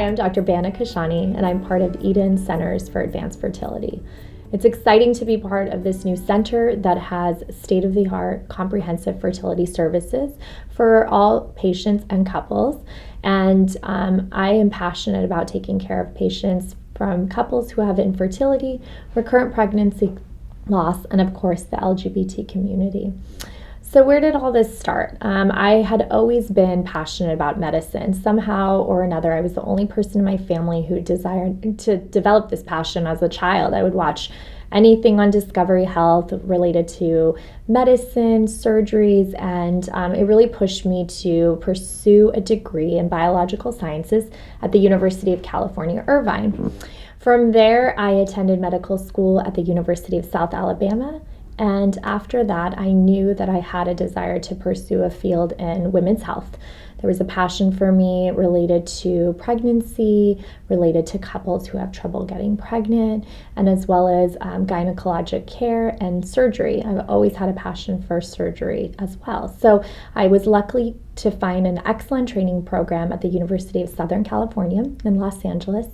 I'm Dr. Kashani, and I'm part of Eden Centers for Advanced Fertility. It's exciting to be part of this new center that has state-of-the-art comprehensive fertility services for all patients and couples. And I am passionate about taking care of patients from couples who have infertility, recurrent pregnancy loss, and of course the LGBT community. So where did all this start? I had always been passionate about medicine. Somehow or another, I was the only person in my family who desired to develop this passion as a child. I would watch anything on Discovery Health related to medicine, surgeries, and it really pushed me to pursue a degree in biological sciences at the University of California, Irvine. From there, I attended medical school at the University of South Alabama. And after that, I knew that I had a desire to pursue a field in women's health. There was a passion for me related to pregnancy, related to couples who have trouble getting pregnant, and as well as gynecologic care and surgery. I've always had a passion for surgery as well. So I was lucky to find an excellent training program at the University of Southern California in Los Angeles,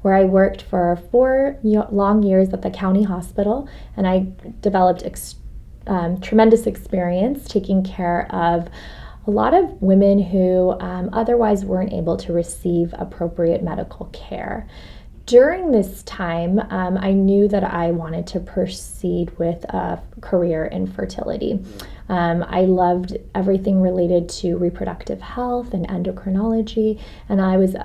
where I worked for 4 long years at the county hospital, and I developed tremendous experience taking care of a lot of women who otherwise weren't able to receive appropriate medical care. During this time, I knew that I wanted to proceed with a career in fertility. I loved everything related to reproductive health and endocrinology, and I was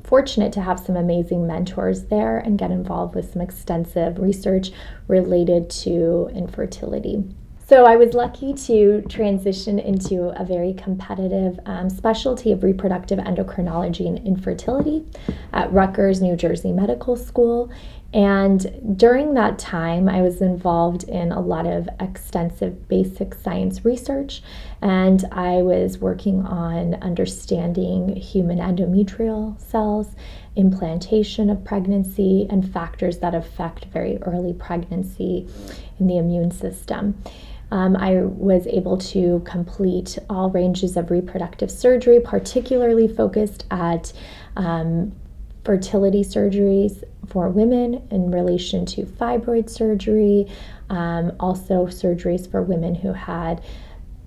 fortunate to have some amazing mentors there and get involved with some extensive research related to infertility. So I was lucky to transition into a very competitive specialty of reproductive endocrinology and infertility at Rutgers, New Jersey Medical School. And during that time, I was involved in a lot of extensive basic science research, and I was working on understanding human endometrial cells, implantation of pregnancy, and factors that affect very early pregnancy in the immune system. I was able to complete all ranges of reproductive surgery, particularly focused at fertility surgeries for women in relation to fibroid surgery, also surgeries for women who had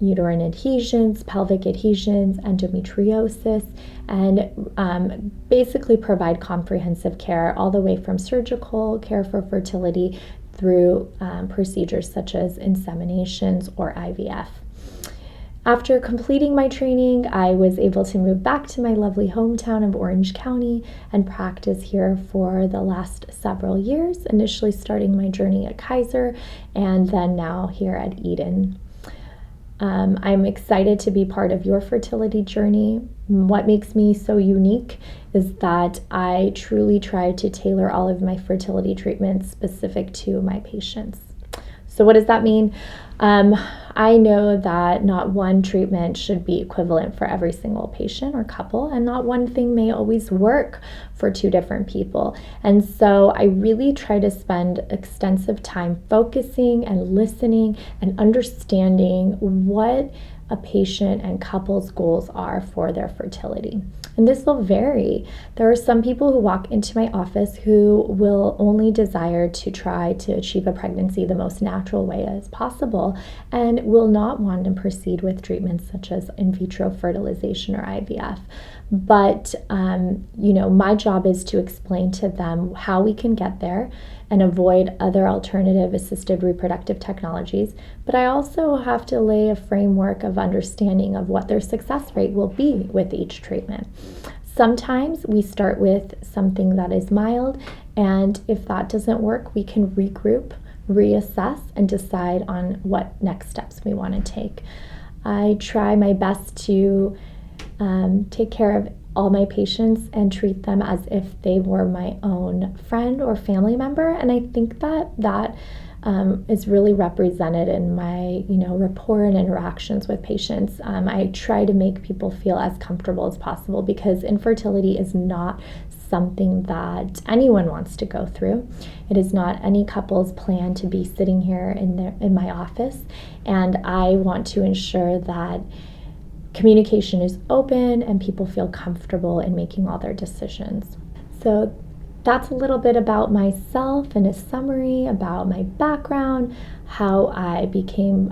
uterine adhesions, pelvic adhesions, endometriosis, and basically provide comprehensive care all the way from surgical care for fertility through procedures such as inseminations or IVF. After completing my training, I was able to move back to my lovely hometown of Orange County and practice here for the last several years, initially starting my journey at Kaiser and then now here at Eden. I'm excited to be part of your fertility journey. What makes me so unique is that I truly try to tailor all of my fertility treatments specific to my patients. So what does that mean? I know that not one treatment should be equivalent for every single patient or couple, and not one thing may always work for 2 different people. And so I really try to spend extensive time focusing and listening and understanding what a patient and couple's goals are for their fertility. And this will vary. There are some people who walk into my office who will only desire to try to achieve a pregnancy the most natural way as possible and will not want to proceed with treatments such as in vitro fertilization or IVF. But, my job is to explain to them how we can get there and avoid other alternative assisted reproductive technologies. But I also have to lay a framework of understanding of what their success rate will be with each treatment. Sometimes we start with something that is mild, and if that doesn't work, we can regroup, reassess, and decide on what next steps we want to take. I try my best to take care of all my patients and treat them as if they were my own friend or family member. And I think that is really represented in my, rapport and interactions with patients. I try to make people feel as comfortable as possible because infertility is not something that anyone wants to go through. It is not any couple's plan to be sitting here in my office, and I want to ensure that communication is open and people feel comfortable in making all their decisions. So that's a little bit about myself and a summary about my background, how I became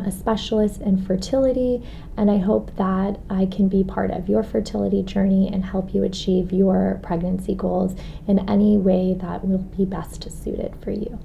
a specialist in fertility, and I hope that I can be part of your fertility journey and help you achieve your pregnancy goals in any way that will be best suited for you.